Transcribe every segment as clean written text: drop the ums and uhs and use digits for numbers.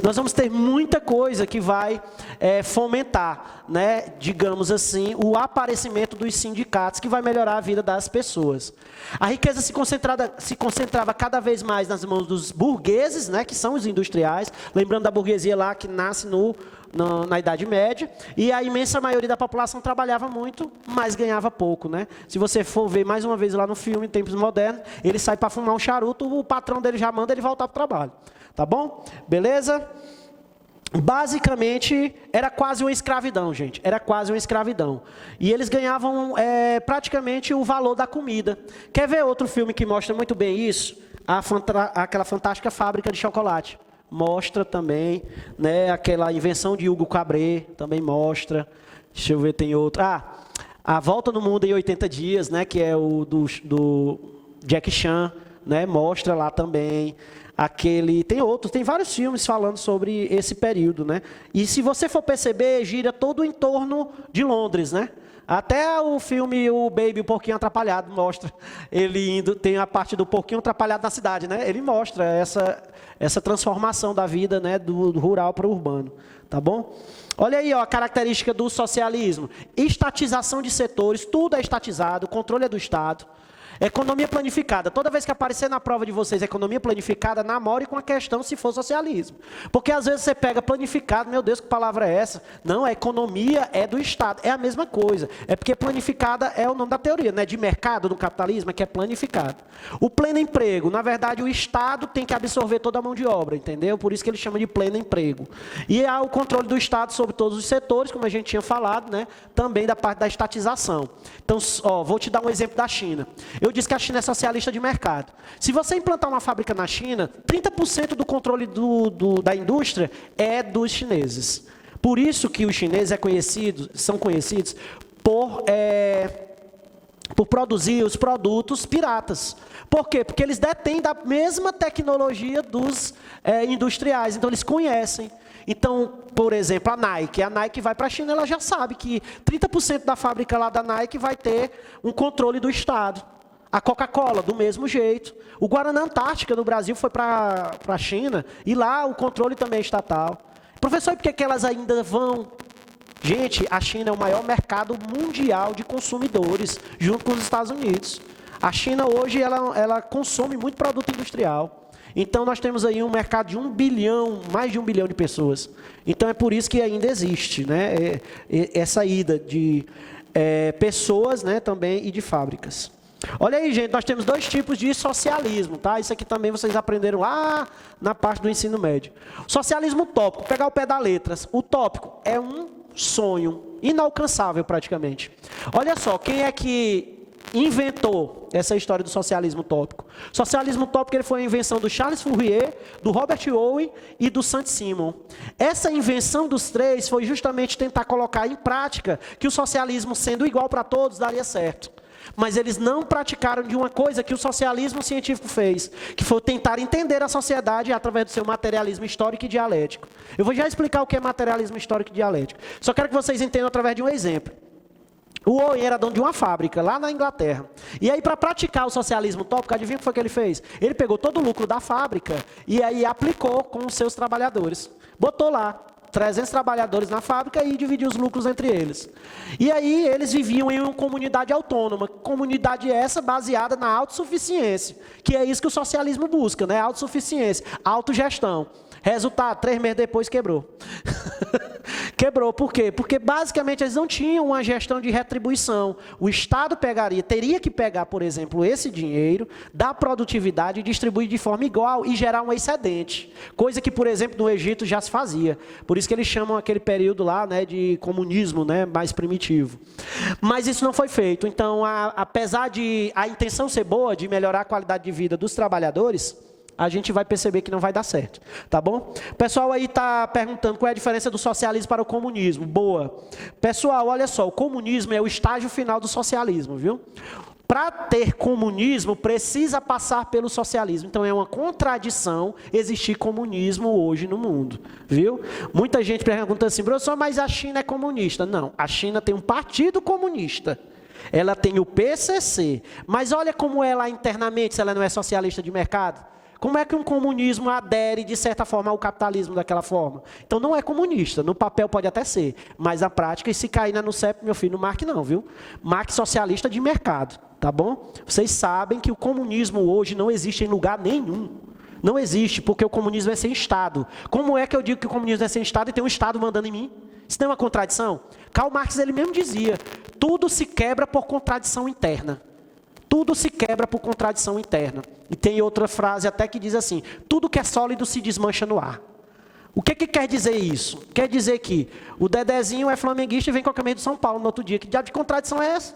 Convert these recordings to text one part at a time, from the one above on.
Nós vamos ter muita coisa que vai fomentar, né, digamos assim, o aparecimento dos sindicatos, que vai melhorar a vida das pessoas. A riqueza se concentrava cada vez mais nas mãos dos burgueses, né, que são os industriais, lembrando da burguesia lá que nasce na Idade Média, e a imensa maioria da população trabalhava muito, mas ganhava pouco, né? Se você for ver mais uma vez lá no filme, em tempos modernos, ele sai para fumar um charuto, o patrão dele já manda ele voltar para o trabalho. Tá bom? Beleza? Basicamente, era quase uma escravidão, gente. Era quase uma escravidão. E eles ganhavam praticamente o valor da comida. Quer ver outro filme que mostra muito bem isso? Aquela fantástica fábrica de chocolate. Mostra também, né? Aquela invenção de Hugo Cabret também mostra. Deixa eu ver, tem outro. A Volta no Mundo em 80 Dias, né? Que é o do Jack Chan, né? Mostra lá também. Tem vários filmes falando sobre esse período, né? E se você for perceber, gira todo o entorno de Londres, né? Até o filme O Baby, o Porquinho Atrapalhado, mostra ele indo, tem a parte do porquinho atrapalhado na cidade, né? Ele mostra essa transformação da vida, né, do rural para o urbano, tá bom? Olha aí, ó, a característica do socialismo. Estatização de setores, tudo é estatizado, o controle é do Estado. Economia planificada. Toda vez que aparecer na prova de vocês economia planificada, namore com a questão se for socialismo. Porque às vezes você pega planificado, meu Deus, que palavra é essa? Não, a economia é do Estado. É a mesma coisa. É porque planificada é o nome da teoria, né? De mercado do capitalismo, é que é planificado. O pleno emprego, na verdade, o Estado tem que absorver toda a mão de obra, entendeu? Por isso que ele chama de pleno emprego. E há o controle do Estado sobre todos os setores, como a gente tinha falado, né? Também da parte da estatização. Então, ó, vou te dar um exemplo da China. Eu disse que a China é socialista de mercado. Se você implantar uma fábrica na China, 30% do controle da indústria é dos chineses. Por isso que os chineses são conhecidos por produzir os produtos piratas. Por quê? Porque eles detêm da mesma tecnologia dos industriais, então eles conhecem. Então, por exemplo, a Nike vai para a China, ela já sabe que 30% da fábrica lá da Nike vai ter um controle do Estado. A Coca-Cola, do mesmo jeito. O Guaraná Antártica, no Brasil, foi para a China, e lá o controle também é estatal. Professor, e por que elas ainda vão? Gente, a China é o maior mercado mundial de consumidores, junto com os Estados Unidos. A China, hoje, ela consome muito produto industrial. Então, nós temos aí um mercado de 1 bilhão, mais de 1 bilhão de pessoas. Então, é por isso que ainda existe, né, essa ida de pessoas, né, também, e de fábricas. Olha aí, gente, nós temos 2 tipos de socialismo, tá? Isso aqui também vocês aprenderam lá na parte do ensino médio. Socialismo utópico, pegar o pé da letra. Utópico é um sonho inalcançável praticamente. Olha só, quem é que inventou essa história do socialismo utópico? O socialismo utópico ele foi a invenção do Charles Fourier, do Robert Owen e do Saint-Simon. Essa invenção dos 3 foi justamente tentar colocar em prática que o socialismo, sendo igual para todos, daria certo. Mas eles não praticaram de uma coisa que o socialismo científico fez, que foi tentar entender a sociedade através do seu materialismo histórico e dialético. Eu vou já explicar o que é materialismo histórico e dialético. Só quero que vocês entendam através de um exemplo. O Owen era dono de uma fábrica lá na Inglaterra. E aí, para praticar o socialismo utópico, adivinha o que foi que ele fez? Ele pegou todo o lucro da fábrica e aí aplicou com os seus trabalhadores. Botou lá 300 trabalhadores na fábrica e dividiu os lucros entre eles. E aí eles viviam em uma comunidade autônoma, comunidade essa baseada na autossuficiência, que é isso que o socialismo busca, né? Autossuficiência, autogestão. Resultado, 3 meses depois quebrou. Quebrou, por quê? Porque basicamente eles não tinham uma gestão de retribuição. O Estado teria que pegar, por exemplo, esse dinheiro da produtividade e distribuir de forma igual e gerar um excedente. Coisa que, por exemplo, no Egito já se fazia. Por isso que eles chamam aquele período lá, né, de comunismo, né, mais primitivo. Mas isso não foi feito. Então, apesar de a intenção ser boa, de melhorar a qualidade de vida dos trabalhadores, a gente vai perceber que não vai dar certo, tá bom? O pessoal aí está perguntando qual é a diferença do socialismo para o comunismo. Boa. Pessoal, olha só, o comunismo é o estágio final do socialismo, viu? Para ter comunismo, precisa passar pelo socialismo. Então, é uma contradição existir comunismo hoje no mundo, viu? Muita gente pergunta assim, professor, mas a China é comunista. Não, a China tem um partido comunista. Ela tem o PCC. Mas olha como ela internamente, se ela não é socialista de mercado. Como é que um comunismo adere, de certa forma, ao capitalismo daquela forma? Então não é comunista, no papel pode até ser, mas na prática, e se cair no CEP, meu filho, não marque não, viu? Marque socialista de mercado, tá bom? Vocês sabem que o comunismo hoje não existe em lugar nenhum. Não existe, porque o comunismo é sem Estado. Como é que eu digo que o comunismo é sem Estado e tem um Estado mandando em mim? Isso não é uma contradição? Karl Marx, ele mesmo dizia, tudo se quebra por contradição interna. Tudo se quebra por contradição interna. E tem outra frase até que diz assim, tudo que é sólido se desmancha no ar. O que quer dizer isso? Quer dizer que o Dedezinho é flamenguista e vem com a camisa do São Paulo no outro dia. Que diabo de contradição é essa?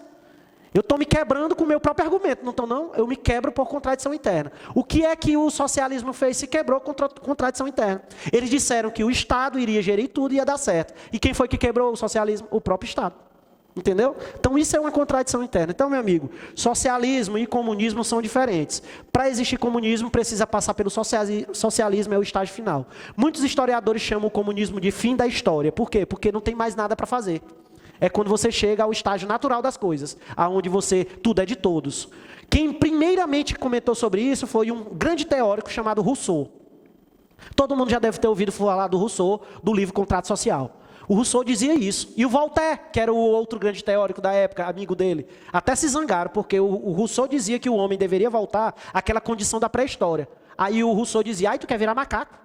Eu estou me quebrando com o meu próprio argumento, não estou não? Eu me quebro por contradição interna. O que é que o socialismo fez? Se quebrou contra contradição interna. Eles disseram que o Estado iria gerir tudo e ia dar certo. E quem foi que quebrou o socialismo? O próprio Estado. Entendeu? Então isso é uma contradição interna. Então, meu amigo, socialismo e comunismo são diferentes. Para existir comunismo, precisa passar pelo socialismo, é o estágio final. Muitos historiadores chamam o comunismo de fim da história. Por quê? Porque não tem mais nada para fazer. É quando você chega ao estágio natural das coisas, aonde tudo é de todos. Quem primeiramente comentou sobre isso foi um grande teórico chamado Rousseau. Todo mundo já deve ter ouvido falar do Rousseau, do livro Contrato Social. O Rousseau dizia isso. E o Voltaire, que era o outro grande teórico da época, amigo dele, até se zangaram, porque o Rousseau dizia que o homem deveria voltar àquela condição da pré-história. Aí o Rousseau dizia, ai, tu quer virar macaco?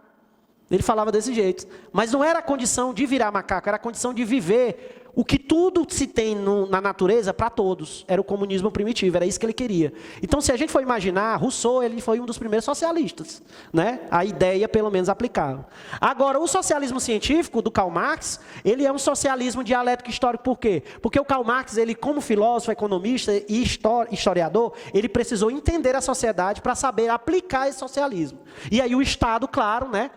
Ele falava desse jeito. Mas não era a condição de virar macaco, era a condição de viver o que tudo se tem na natureza para todos. Era o comunismo primitivo, era isso que ele queria. Então, se a gente for imaginar, Rousseau ele foi um dos primeiros socialistas, né? A ideia, pelo menos, aplicava. Agora, o socialismo científico do Karl Marx, ele é um socialismo dialético histórico. Por quê? Porque o Karl Marx, ele, como filósofo, economista e historiador, ele precisou entender a sociedade para saber aplicar esse socialismo. E aí o Estado, claro, né,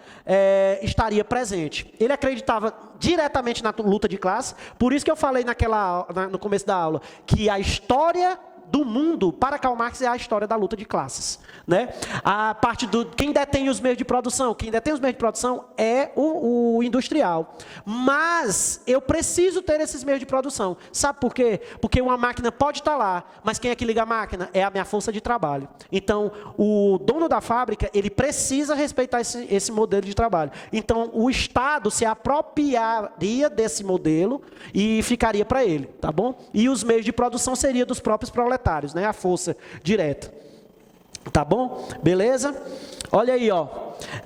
estaria presente. Ele acreditava diretamente na luta de classe, por isso que eu falei no começo da aula, que a história do mundo, para Karl Marx, é a história da luta de classes, né? A parte quem detém os meios de produção, é o industrial. Mas eu preciso ter esses meios de produção. Sabe por quê? Porque uma máquina pode estar lá, mas quem é que liga a máquina? É a minha força de trabalho. Então, o dono da fábrica, ele precisa respeitar esse modelo de trabalho. Então, o Estado se apropriaria desse modelo e ficaria para ele, tá bom? E os meios de produção seriam dos próprios proletários, né? A força direta. Tá bom? Beleza? Olha aí, ó.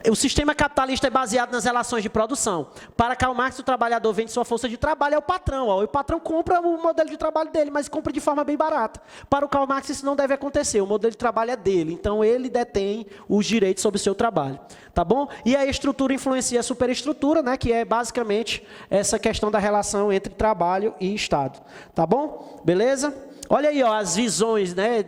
O sistema capitalista é baseado nas relações de produção. Para Karl Marx, o trabalhador vende sua força de trabalho ao patrão. Ó. E o patrão compra o modelo de trabalho dele, mas compra de forma bem barata. Para o Karl Marx, isso não deve acontecer. O modelo de trabalho é dele. Então, ele detém os direitos sobre o seu trabalho. Tá bom? E a estrutura influencia a superestrutura, né? Que é basicamente essa questão da relação entre trabalho e Estado. Tá bom? Beleza? Olha aí, ó, as visões, né?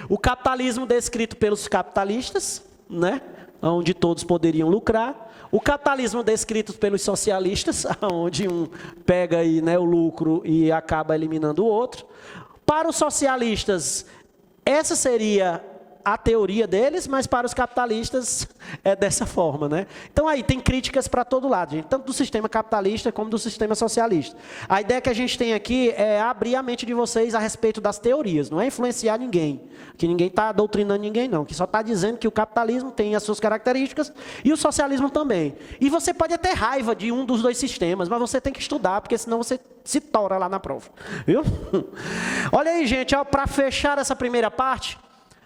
O capitalismo descrito pelos capitalistas, né? Onde todos poderiam lucrar. O capitalismo descrito pelos socialistas, onde um pega aí, né, o lucro e acaba eliminando o outro. Para os socialistas, essa seria a teoria deles, mas para os capitalistas é dessa forma, né? Então aí tem críticas para todo lado, gente, tanto do sistema capitalista como do sistema socialista. A ideia que a gente tem aqui é abrir a mente de vocês a respeito das teorias, não é influenciar ninguém, que ninguém está doutrinando ninguém não, que só está dizendo que o capitalismo tem as suas características e o socialismo também. E você pode ter raiva de um dos dois sistemas, mas você tem que estudar, porque senão você se tora lá na prova, viu? Olha aí, gente, para fechar essa primeira parte,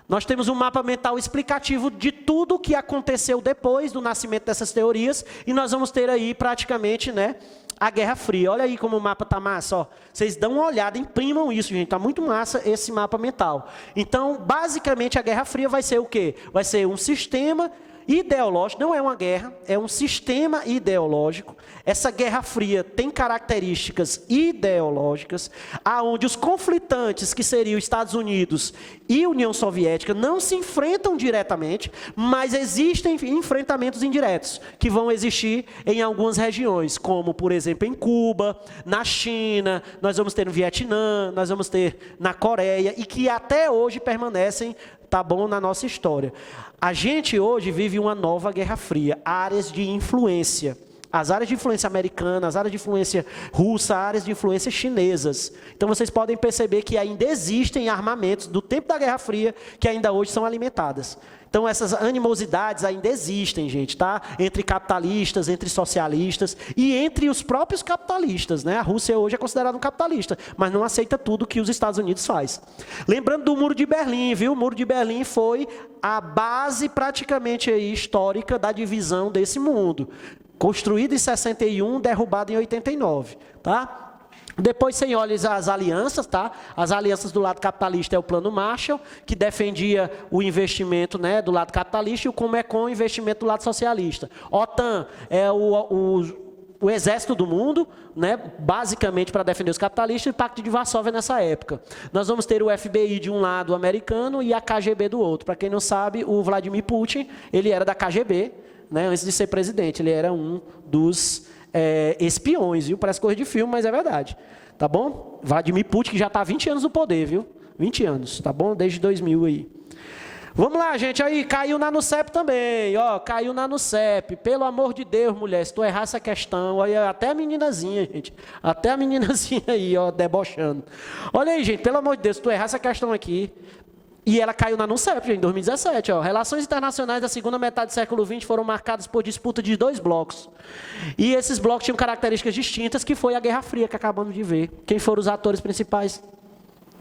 nós temos um mapa mental explicativo de tudo o que aconteceu depois do nascimento dessas teorias, e nós vamos ter aí praticamente, né, a Guerra Fria. Olha aí como o mapa está massa, ó. Vocês dão uma olhada, imprimam isso, gente, está muito massa esse mapa mental. Então, basicamente, a Guerra Fria vai ser o quê? Vai ser um sistema ideológico, não é uma guerra, é um sistema ideológico. Essa Guerra Fria tem características ideológicas, aonde os conflitantes, que seriam Estados Unidos e União Soviética, não se enfrentam diretamente, mas existem enfrentamentos indiretos, que vão existir em algumas regiões, como, por exemplo, em Cuba, na China, nós vamos ter no Vietnã, nós vamos ter na Coreia, e que até hoje permanecem, tá bom, na nossa história. A gente hoje vive uma nova Guerra Fria, áreas de influência, as áreas de influência americana, as áreas de influência russa, áreas de influência chinesas. Então vocês podem perceber que ainda existem armamentos do tempo da Guerra Fria que ainda hoje são alimentadas. Então essas animosidades ainda existem, gente, tá? Entre capitalistas, entre socialistas e entre os próprios capitalistas, né? A Rússia hoje é considerada um capitalista, mas não aceita tudo que os Estados Unidos faz. Lembrando do Muro de Berlim, viu? O Muro de Berlim foi a base praticamente aí, histórica da divisão desse mundo. Construído em 61, derrubado em 89, tá? Depois você olha as alianças, tá? As alianças do lado capitalista é o Plano Marshall, que defendia o investimento, né, do lado capitalista, e o Comecon, o investimento do lado socialista. OTAN é o exército do mundo, né, basicamente para defender os capitalistas, e o Pacto de Varsóvia nessa época. Nós vamos ter o FBI de um lado americano e a KGB do outro. Para quem não sabe, o Vladimir Putin, ele era da KGB, né, antes de ser presidente, ele era um dos espiões, viu? Parece coisa de filme, mas é verdade. Tá bom? Vladimir Putin, que já está há 20 anos no poder, viu? 20 anos, tá bom? Desde 2000 aí. Vamos lá, gente, aí, caiu na NUCEP também, ó, caiu na NUCEP. Pelo amor de Deus, mulher, se tu errar essa questão, olha, até a meninazinha, gente, até a meninazinha aí, ó, debochando. Olha aí, gente, pelo amor de Deus, se tu errar essa questão aqui, e ela caiu na NUCEP, gente, em 2017. Ó. Relações internacionais da segunda metade do século XX foram marcadas por disputa de 2 blocos. E esses blocos tinham características distintas, que foi a Guerra Fria, que acabamos de ver. Quem foram os atores principais?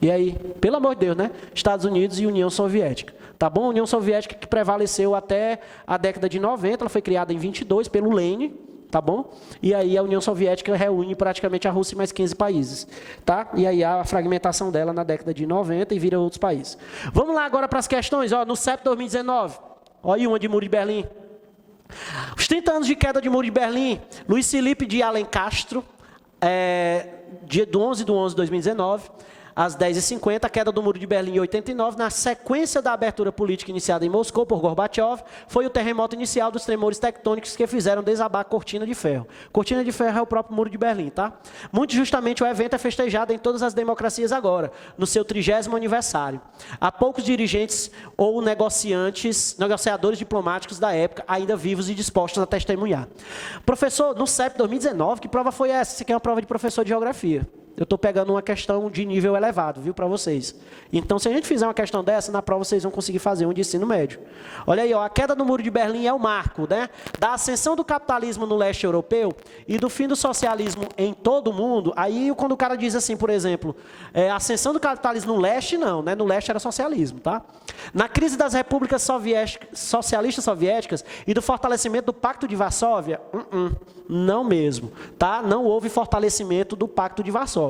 E aí, pelo amor de Deus, né? Estados Unidos e União Soviética. Tá bom? A União Soviética que prevaleceu até a década de 90, ela foi criada em 22 pelo Lenin. Tá bom? E aí a União Soviética reúne praticamente a Rússia e mais 15 países. Tá? E aí há a fragmentação dela na década de 90 e vira outros países. Vamos lá agora para as questões. Ó, no CEP 2019, olha aí uma de Muro de Berlim. Os 30 anos de queda de Muro de Berlim, Luiz Felipe de Alencastro, dia 11/11 de 2019, às 10h50, a queda do Muro de Berlim em 89, na sequência da abertura política iniciada em Moscou por Gorbachev, foi o terremoto inicial dos tremores tectônicos que fizeram desabar a Cortina de Ferro. Cortina de Ferro é o próprio Muro de Berlim, tá? Muito justamente o evento é festejado em todas as democracias agora, no seu 30º aniversário. Há poucos dirigentes ou negociadores diplomáticos da época ainda vivos e dispostos a testemunhar. Professor, no CEP 2019, que prova foi essa? Isso aqui é uma prova de professor de geografia. Eu estou pegando uma questão de nível elevado, viu, para vocês. Então, se a gente fizer uma questão dessa, na prova vocês vão conseguir fazer um de ensino médio. Olha aí, ó, a queda do Muro de Berlim é o marco, né, da ascensão do capitalismo no leste europeu e do fim do socialismo em todo o mundo. Aí, quando o cara diz assim, por exemplo, a ascensão do capitalismo no leste, não, né, no leste era socialismo, tá? Na crise das repúblicas socialistas soviéticas e do fortalecimento do Pacto de Varsóvia, não mesmo, tá? Não houve fortalecimento do Pacto de Varsóvia.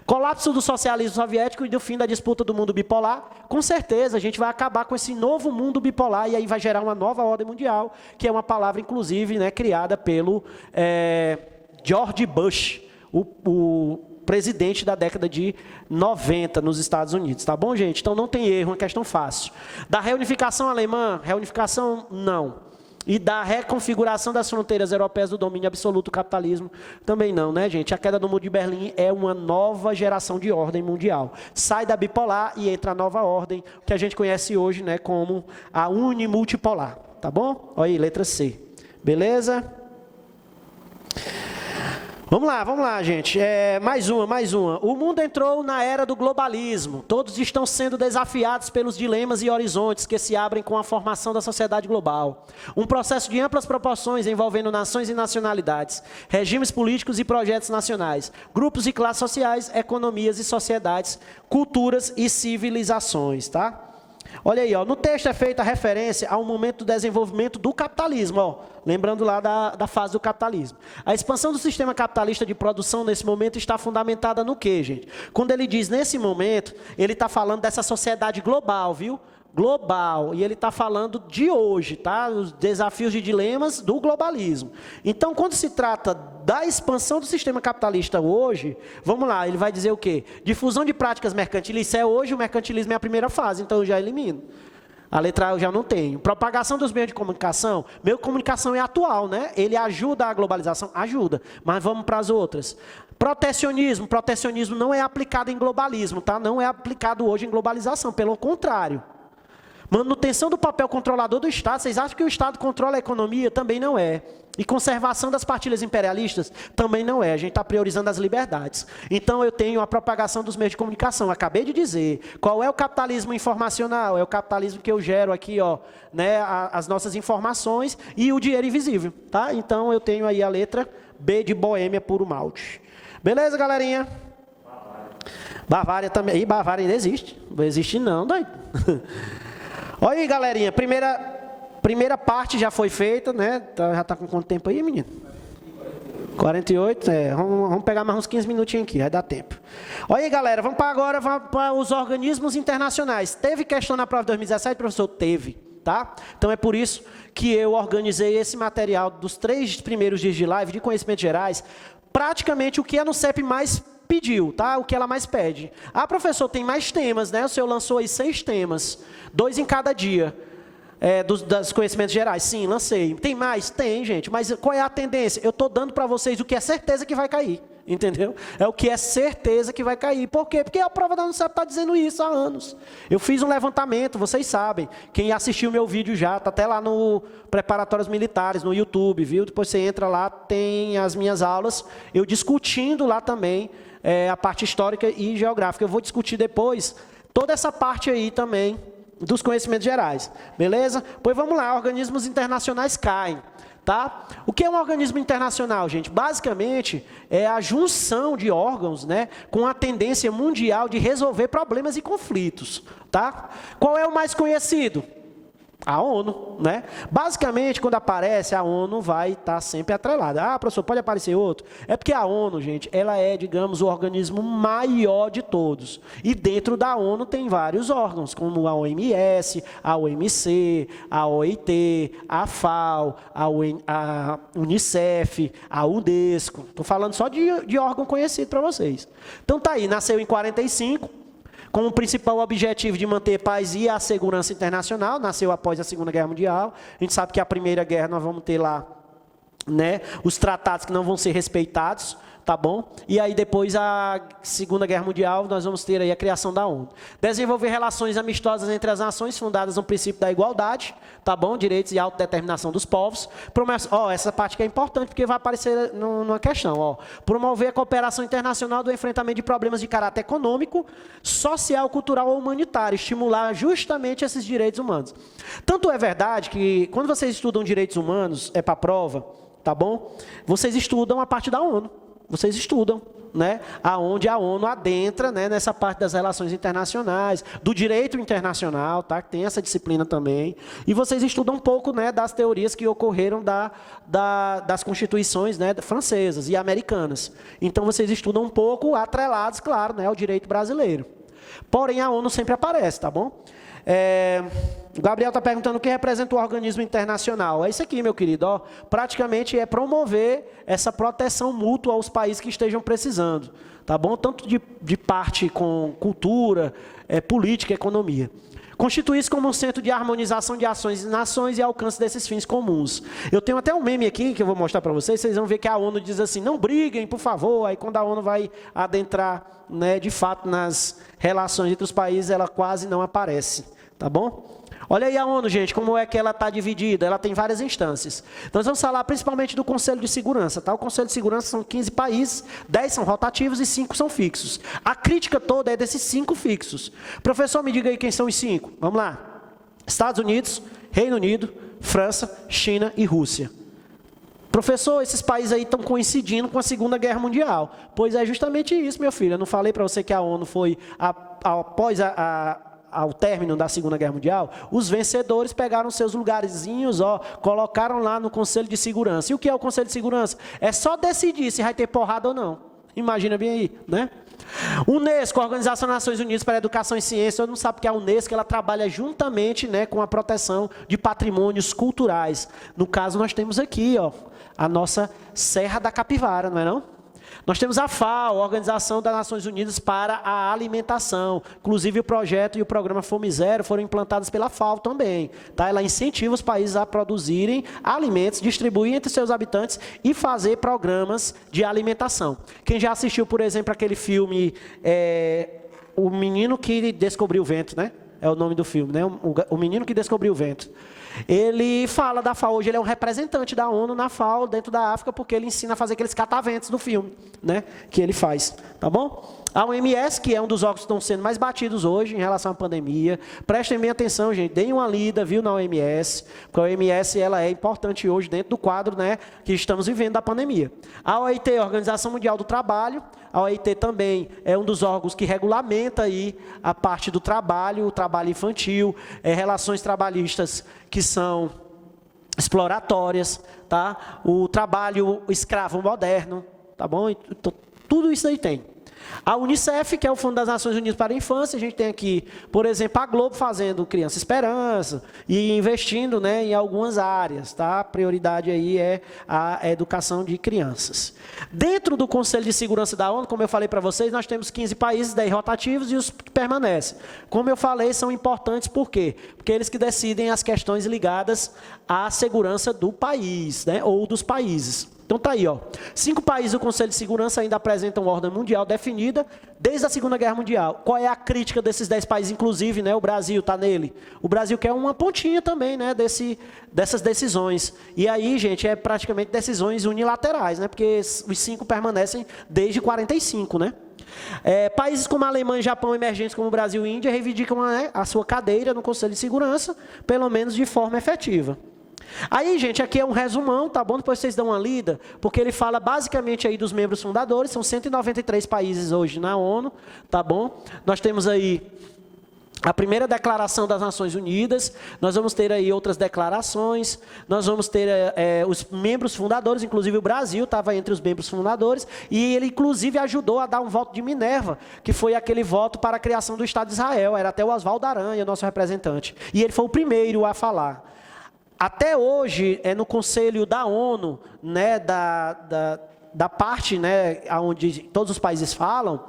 Colapso do socialismo soviético e do fim da disputa do mundo bipolar, com certeza a gente vai acabar com esse novo mundo bipolar e aí vai gerar uma nova ordem mundial, que é uma palavra, inclusive, né, criada pelo George Bush, o presidente da década de 90 nos Estados Unidos, tá bom, gente? Então não tem erro, uma questão fácil. Da reunificação alemã, reunificação não. E da reconfiguração das fronteiras europeias do domínio absoluto do capitalismo, também não, né, gente? A queda do Muro de Berlim é uma nova geração de ordem mundial. Sai da bipolar e entra a nova ordem, que a gente conhece hoje, né, como a unimultipolar, tá bom? Olha aí, letra C. Beleza? Vamos lá, gente. Mais uma. O mundo entrou na era do globalismo. Todos estão sendo desafiados pelos dilemas e horizontes que se abrem com a formação da sociedade global. Um processo de amplas proporções envolvendo nações e nacionalidades, regimes políticos e projetos nacionais, grupos e classes sociais, economias e sociedades, culturas e civilizações, tá? Olha aí, ó, no texto é feita referência ao momento do desenvolvimento do capitalismo, ó, lembrando lá da fase do capitalismo. A expansão do sistema capitalista de produção nesse momento está fundamentada no quê, gente? Quando ele diz nesse momento, ele está falando dessa sociedade global, viu? Global, e ele está falando de hoje, tá? Os desafios e dilemas do globalismo. Então, quando se trata da expansão do sistema capitalista hoje, vamos lá, ele vai dizer o quê? Difusão de práticas mercantilistas é hoje, o mercantilismo é a primeira fase, então eu já elimino. A letra A eu já não tenho. Propagação dos meios de comunicação. Meio de comunicação é atual, né? Ele ajuda a globalização? Ajuda. Mas vamos para as outras. Protecionismo. Protecionismo não é aplicado em globalismo, tá? Não é aplicado hoje em globalização, pelo contrário. Manutenção do papel controlador do Estado. Vocês acham que o Estado controla a economia? Também não é. E conservação das partilhas imperialistas? Também não é. A gente está priorizando as liberdades. Então, eu tenho a propagação dos meios de comunicação. Acabei de dizer. Qual é o capitalismo informacional? É o capitalismo que eu gero aqui, ó, né, as nossas informações e o dinheiro invisível. Tá? Então, eu tenho aí a letra B de Boêmia Puro Malte. Beleza, galerinha? Bavária também. Ih, Bavária ainda existe. Não existe não, doido. Olha aí, galerinha. Primeira parte já foi feita, né? Já está com quanto tempo aí, menino? 48, vamos pegar mais uns 15 minutinhos aqui, vai dar tempo. Olha aí, galera, vamos para os organismos internacionais. Teve questão na prova de 2017, professor? Teve, tá? Então é por isso que eu organizei esse material dos 3 primeiros dias de live de conhecimentos gerais, praticamente o que a NUCEP mais pediu, tá? O que ela mais pede. Ah, professor, tem mais temas, né? O senhor lançou aí 6 temas, 2 em cada dia. Dos conhecimentos gerais. Sim, lancei. Tem mais? Tem, gente. Mas qual é a tendência? Eu estou dando para vocês o que é certeza que vai cair. Entendeu? É o que é certeza que vai cair. Por quê? Porque a prova da UNICEF está dizendo isso há anos. Eu fiz um levantamento, vocês sabem. Quem assistiu o meu vídeo já, está até lá no Preparatórios Militares, no YouTube, viu? Depois você entra lá, tem as minhas aulas. Eu discutindo lá também a parte histórica e geográfica. Eu vou discutir depois toda essa parte aí também dos conhecimentos gerais, beleza? Pois vamos lá, organismos internacionais caem, tá? O que é um organismo internacional, gente? Basicamente, é a junção de órgãos, né, com a tendência mundial de resolver problemas e conflitos, tá? Qual é o mais conhecido? A ONU, né? Basicamente, quando aparece, a ONU vai estar sempre atrelada. Ah, professor, pode aparecer outro? É porque a ONU, gente, ela é, digamos, o organismo maior de todos. E dentro da ONU tem vários órgãos, como a OMS, a OMC, a OIT, a FAO, a Unicef, a Unesco. Estou falando só de órgão conhecido para vocês. Então tá aí, nasceu em 45, com o principal objetivo de manter paz e a segurança internacional, nasceu após a Segunda Guerra Mundial. A gente sabe que a Primeira Guerra nós vamos ter lá, né, os tratados que não vão ser respeitados, tá bom? E aí depois a Segunda Guerra Mundial nós vamos ter aí a criação da ONU. Desenvolver relações amistosas entre as nações fundadas no princípio da igualdade, tá bom? Direitos e autodeterminação dos povos. Essa parte que é importante porque vai aparecer numa questão, ó. Promover a cooperação internacional do enfrentamento de problemas de caráter econômico, social, cultural ou humanitário, estimular justamente esses direitos humanos. Tanto é verdade que quando vocês estudam direitos humanos, é para prova, tá bom? Vocês estudam a parte da ONU. Vocês estudam, né, aonde a ONU adentra, né, nessa parte das relações internacionais, do direito internacional, tá, que tem essa disciplina também. E vocês estudam um pouco, né, das teorias que ocorreram das constituições, né, francesas e americanas. Então, vocês estudam um pouco atrelados, claro, né, ao direito brasileiro. Porém, a ONU sempre aparece, tá bom? O Gabriel está perguntando o que representa o organismo internacional. É isso aqui, meu querido. Ó, praticamente é promover essa proteção mútua aos países que estejam precisando. Tá bom? Tanto de parte com cultura, política e economia. Constituir-se como um centro de harmonização de ações de nações e alcance desses fins comuns. Eu tenho até um meme aqui que eu vou mostrar para vocês. Vocês vão ver que a ONU diz assim, não briguem, por favor. Aí quando a ONU vai adentrar, né, de fato nas relações entre os países, ela quase não aparece. Tá bom? Olha aí a ONU, gente, como é que ela está dividida. Ela tem várias instâncias. Nós vamos falar principalmente do Conselho de Segurança. Tá? O Conselho de Segurança são 15 países, 10 são rotativos e 5 são fixos. A crítica toda é desses 5 fixos. Professor, me diga aí quem são os 5. Vamos lá. Estados Unidos, Reino Unido, França, China e Rússia. Professor, esses países aí estão coincidindo com a Segunda Guerra Mundial. Pois é justamente isso, meu filho. Eu não falei para você que a ONU foi, após ao término da Segunda Guerra Mundial, os vencedores pegaram seus lugarzinhos, ó, colocaram lá no Conselho de Segurança. E o que é o Conselho de Segurança? É só decidir se vai ter porrada ou não. Imagina bem aí, né? Unesco, Organização das Nações Unidas para a Educação e Ciência. Todo mundo sabe que a Unesco ela trabalha juntamente, né, com a proteção de patrimônios culturais. No caso, nós temos aqui, ó, a nossa Serra da Capivara, não é não? Nós temos a FAO, a Organização das Nações Unidas para a Alimentação. Inclusive, o projeto e o programa Fome Zero foram implantados pela FAO também. Tá? Ela incentiva os países a produzirem alimentos, distribuir entre seus habitantes e fazer programas de alimentação. Quem já assistiu, por exemplo, aquele filme O Menino que Descobriu o Vento, né? é o nome do filme, né? O Menino que Descobriu o Vento. Ele fala da FAO, hoje ele é um representante da ONU na FAO, dentro da África, porque ele ensina a fazer aqueles cataventos do filme, né? Que ele faz, tá bom? A OMS, que é um dos órgãos que estão sendo mais batidos hoje em relação à pandemia. Prestem bem atenção, gente. Deem uma lida, viu, na OMS. Porque a OMS ela é importante hoje dentro do quadro, né, que estamos vivendo da pandemia. A OIT, a Organização Mundial do Trabalho. A OIT também é um dos órgãos que regulamenta aí a parte do trabalho, o trabalho infantil, relações trabalhistas que são exploratórias, tá? O trabalho escravo moderno, tá bom? Então, tudo isso aí tem. A Unicef, que é o Fundo das Nações Unidas para a Infância, a gente tem aqui, por exemplo, a Globo fazendo Criança Esperança e investindo, né, em algumas áreas, tá? A prioridade aí é a educação de crianças. Dentro do Conselho de Segurança da ONU, como eu falei para vocês, nós temos 15 países, 10 rotativos e os que permanecem. Como eu falei, são importantes por quê? Porque eles que decidem as questões ligadas à segurança do país, né, ou dos países. Então tá aí, ó. 5 países do Conselho de Segurança ainda apresentam ordem mundial definida desde a Segunda Guerra Mundial. Qual é a crítica desses 10 países, inclusive, né? O Brasil está nele. O Brasil quer uma pontinha também, né? Dessas decisões. E aí, gente, é praticamente decisões unilaterais, né? Porque os 5 permanecem desde 45, né? Países como a Alemanha e Japão emergentes como o Brasil e Índia reivindicam, né, a sua cadeira no Conselho de Segurança, pelo menos de forma efetiva. Aí, gente, aqui é um resumão, tá bom? Depois vocês dão uma lida, porque ele fala basicamente aí dos membros fundadores, são 193 países hoje na ONU, tá bom? Nós temos aí a primeira declaração das Nações Unidas, nós vamos ter aí outras declarações, nós vamos ter os membros fundadores, inclusive o Brasil estava entre os membros fundadores, e ele inclusive ajudou a dar um voto de Minerva, que foi aquele voto para a criação do Estado de Israel, era até o Oswaldo Aranha, nosso representante, e ele foi o primeiro a falar. Até hoje, no Conselho da ONU, né, da parte, né, onde todos os países falam,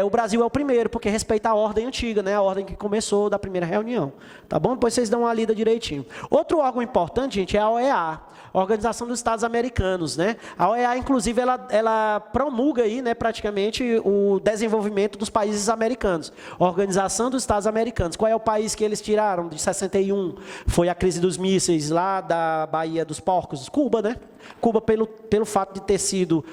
o Brasil é o primeiro, porque respeita a ordem antiga, né, a ordem que começou da primeira reunião. Tá bom? Depois vocês dão uma lida direitinho. Outro órgão importante, gente, é a OEA, Organização dos Estados Americanos, né? A OEA, inclusive, ela promulga aí, né, praticamente o desenvolvimento dos países americanos. Organização dos Estados Americanos. Qual é o país que eles tiraram de 61? Foi a crise dos mísseis lá da Baía dos Porcos, Cuba, né? Cuba, pelo fato de ter sido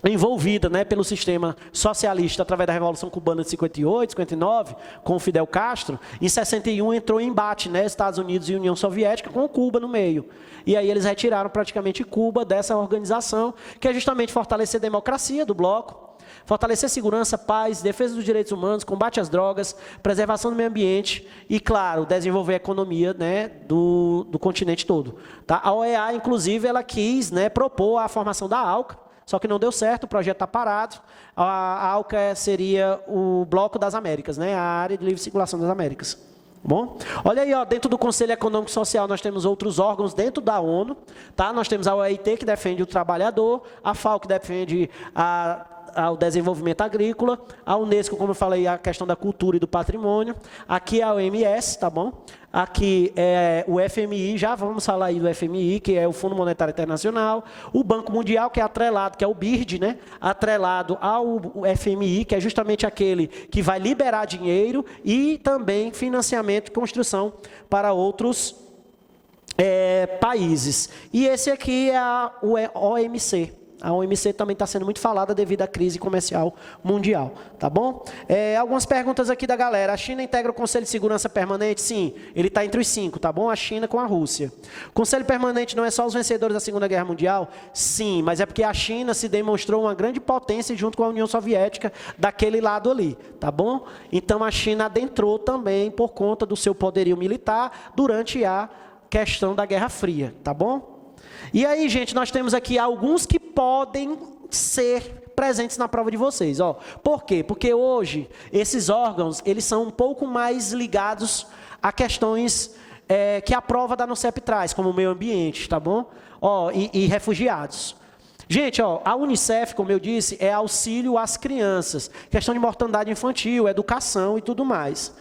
envolvida, né, pelo sistema socialista através da Revolução Cubana de 58, 59, com o Fidel Castro, em 61 entrou em embate, né, Estados Unidos e União Soviética com Cuba no meio. E aí eles retiraram praticamente Cuba dessa organização, que é justamente fortalecer a democracia do bloco, fortalecer segurança, paz, defesa dos direitos humanos, combate às drogas, preservação do meio ambiente e, claro, desenvolver a economia, né, do continente todo. Tá? A OEA, inclusive, ela quis, né, propor a formação da ALCA, só que não deu certo, o projeto está parado. A ALCA seria o Bloco das Américas, né? A Área de Livre Circulação das Américas. Bom? Olha aí, ó, dentro do Conselho Econômico e Social, nós temos outros órgãos dentro da ONU. Tá? Nós temos a OIT, que defende o trabalhador, a FAO, que defende ao desenvolvimento agrícola, a Unesco, como eu falei, a questão da cultura e do patrimônio, aqui é a OMS, tá bom? Aqui é o FMI, já vamos falar aí do FMI, que é o Fundo Monetário Internacional, o Banco Mundial, que é atrelado, que é o BIRD, né? Atrelado ao FMI, que é justamente aquele que vai liberar dinheiro e também financiamento e construção para outros países. E esse aqui é o OMC. A OMC também está sendo muito falada devido à crise comercial mundial, tá bom? Algumas perguntas aqui da galera. A China integra o Conselho de Segurança Permanente? Sim, ele está entre os 5, tá bom? A China com a Rússia. O Conselho Permanente não é só os vencedores da Segunda Guerra Mundial? Sim, mas é porque a China se demonstrou uma grande potência junto com a União Soviética daquele lado ali, tá bom? Então a China adentrou também por conta do seu poderio militar durante a questão da Guerra Fria, tá bom? E aí, gente, nós temos aqui alguns que podem ser presentes na prova de vocês. Ó. Por quê? Porque hoje, esses órgãos, eles são um pouco mais ligados a questões que a prova da NOCEP traz, como o meio ambiente, tá bom? Ó, e refugiados. Gente, ó, a Unicef, como eu disse, é auxílio às crianças. Questão de mortandade infantil, educação e tudo mais.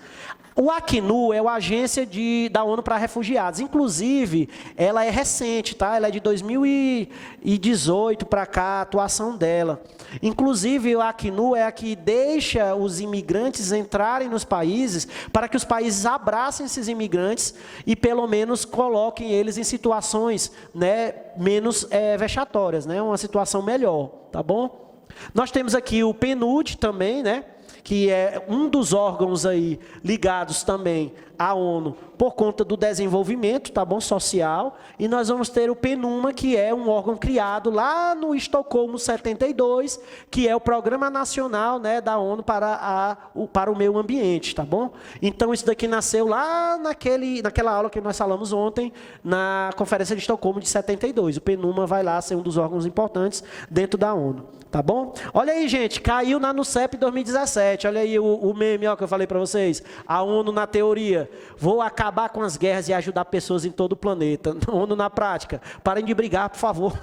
O Acnu é a agência da ONU para refugiados. Inclusive, ela é recente, tá? Ela é de 2018 para cá, a atuação dela. Inclusive, o Acnu é a que deixa os imigrantes entrarem nos países para que os países abracem esses imigrantes e, pelo menos, coloquem eles em situações, né, menos vexatórias, né? Uma situação melhor, tá bom? Nós temos aqui o PNUD também, né? Que é um dos órgãos aí ligados também à ONU por conta do desenvolvimento, tá bom, social, e nós vamos ter o PNUMA, que é um órgão criado lá no Estocolmo 72, que é o Programa Nacional, né, da ONU para o Meio Ambiente, tá bom? Então isso daqui nasceu lá naquela aula que nós falamos ontem, na Conferência de Estocolmo de 72. O PNUMA vai lá ser um dos órgãos importantes dentro da ONU, tá bom? Olha aí, gente, caiu na NUCEP 2017, olha aí o meme, ó, que eu falei para vocês, a ONU na teoria, vou acabar com as guerras e ajudar pessoas em todo o planeta. A ONU na prática, parem de brigar, por favor.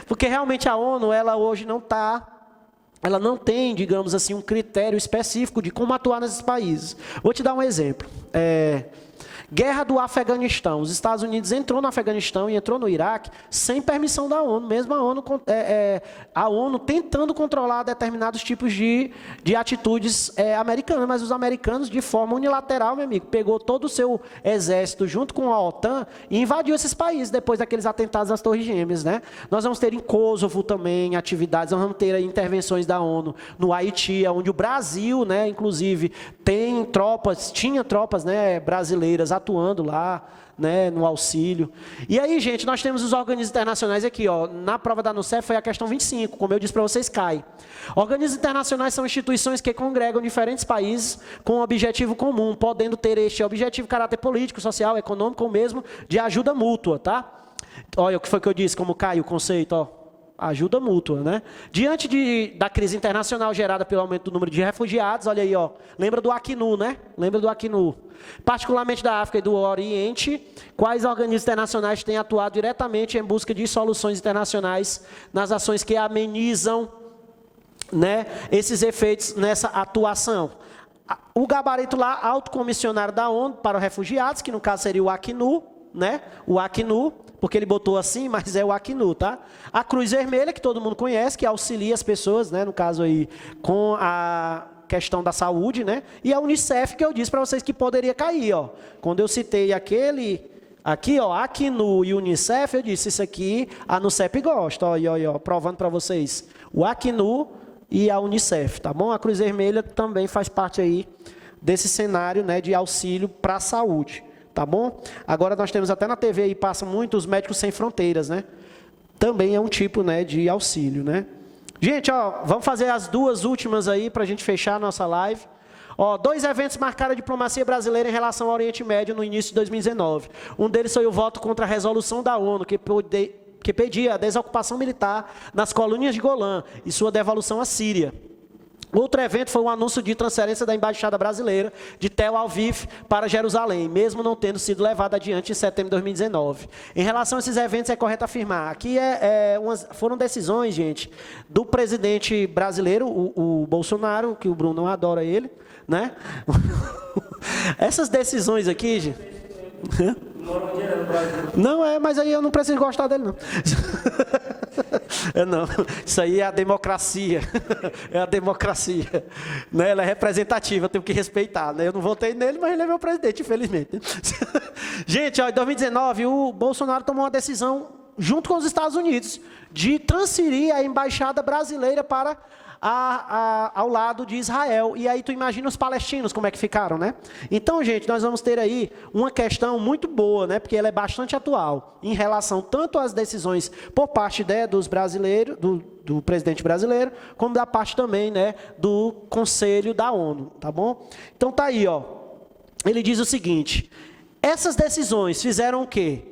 Porque realmente a ONU, ela hoje ela não tem, digamos assim, um critério específico de como atuar nesses países. Vou te dar um exemplo. Guerra do Afeganistão. Os Estados Unidos entrou no Afeganistão e entrou no Iraque sem permissão da ONU, mesmo a ONU tentando controlar determinados tipos de atitudes americanas, mas os americanos, de forma unilateral, meu amigo, pegou todo o seu exército junto com a OTAN e invadiu esses países depois daqueles atentados às Torres Gêmeas, né? Nós vamos ter em Kosovo também atividades, nós vamos ter aí intervenções da ONU no Haiti, onde o Brasil, né, inclusive, tinha tropas, né, brasileiras atuando lá, né, no auxílio. E aí, gente, nós temos os organismos internacionais aqui, ó, na prova da NUCEF foi a questão 25, como eu disse para vocês, cai. Organismos internacionais são instituições que congregam diferentes países com um objetivo comum, podendo ter este objetivo caráter político, social, econômico ou mesmo de ajuda mútua, tá? Olha o que foi que eu disse, como cai o conceito, ó. Ajuda mútua, né? Diante da crise internacional gerada pelo aumento do número de refugiados, olha aí, ó, lembra do Acnu, né? Lembra do Acnu. Particularmente da África e do Oriente, quais organismos internacionais têm atuado diretamente em busca de soluções internacionais nas ações que amenizam, né, esses efeitos nessa atuação? O gabarito lá, Alto Comissionário da ONU para os Refugiados, que no caso seria o Acnu, né? O Acnu, porque ele botou assim, mas é o Acnu, tá? A Cruz Vermelha, que todo mundo conhece, que auxilia as pessoas, né, no caso aí, com a questão da saúde, né? E a Unicef, que eu disse para vocês que poderia cair, ó. Quando eu citei aqui, ó, Acnu e Unicef, eu disse, isso aqui a NUCEP gosta, ó, provando para vocês. O Acnu e a Unicef, tá bom? A Cruz Vermelha também faz parte aí desse cenário, né, de auxílio para a saúde. Tá bom? Agora nós temos até na TV aí, passa muito os Médicos Sem Fronteiras, né? Também é um tipo, né, de auxílio, né? Gente, ó, vamos fazer as duas últimas aí para a gente fechar a nossa live. Ó, 2 eventos marcaram a diplomacia brasileira em relação ao Oriente Médio no início de 2019. Um deles foi o voto contra a resolução da ONU, que pedia a desocupação militar nas colônias de Golã e sua devolução à Síria. Outro evento foi o anúncio de transferência da Embaixada Brasileira de Tel Aviv para Jerusalém, mesmo não tendo sido levado adiante em setembro de 2019. Em relação a esses eventos, é correto afirmar. Aqui foram decisões, gente, do presidente brasileiro, o Bolsonaro, que o Bruno não adora ele, né? Essas decisões aqui, gente... Não, mas aí eu não preciso gostar dele, não. Não, isso aí é a democracia. É a democracia. Né? Ela é representativa, eu tenho que respeitar. Né? Eu não votei nele, mas ele é meu presidente, infelizmente. Gente, ó, em 2019, o Bolsonaro tomou uma decisão, junto com os Estados Unidos, de transferir a embaixada brasileira para ao lado de Israel. E aí tu imagina os palestinos como é que ficaram, né? Então, gente, nós vamos ter aí uma questão muito boa, né? Porque ela é bastante atual em relação tanto às decisões por parte, né, dos brasileiros, do presidente brasileiro, como da parte também, né, do Conselho da ONU, tá bom? Então tá aí, ó. Ele diz o seguinte: essas decisões fizeram o quê?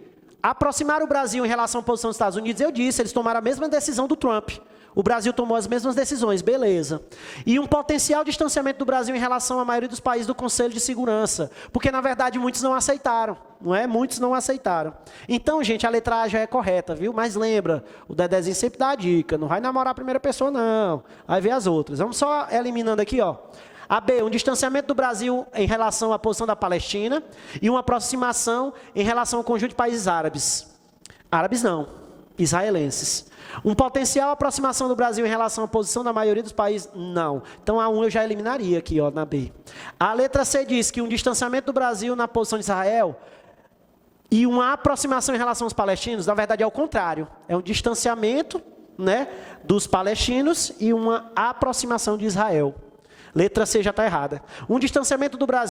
Aproximar o Brasil em relação à posição dos Estados Unidos. Eu disse, eles tomaram a mesma decisão do Trump. O Brasil tomou as mesmas decisões, beleza. E um potencial distanciamento do Brasil em relação à maioria dos países do Conselho de Segurança. Porque, na verdade, muitos não aceitaram. Não é? Muitos não aceitaram. Então, gente, a letra A já é correta, viu? Mas lembra, o Dedezinho sempre dá a dica. Não vai namorar a primeira pessoa, não. Vai ver as outras. Vamos só eliminando aqui, ó. A B, um distanciamento do Brasil em relação à posição da Palestina e uma aproximação em relação ao conjunto de países árabes. Árabes não, israelenses. Um potencial aproximação do Brasil em relação à posição da maioria dos países? Não. Então, a 1 eu já eliminaria aqui, ó, na B. A letra C diz que um distanciamento do Brasil na posição de Israel e uma aproximação em relação aos palestinos, na verdade é o contrário. É um distanciamento, né, dos palestinos e uma aproximação de Israel. Letra C já está errada. Um distanciamento do Brasil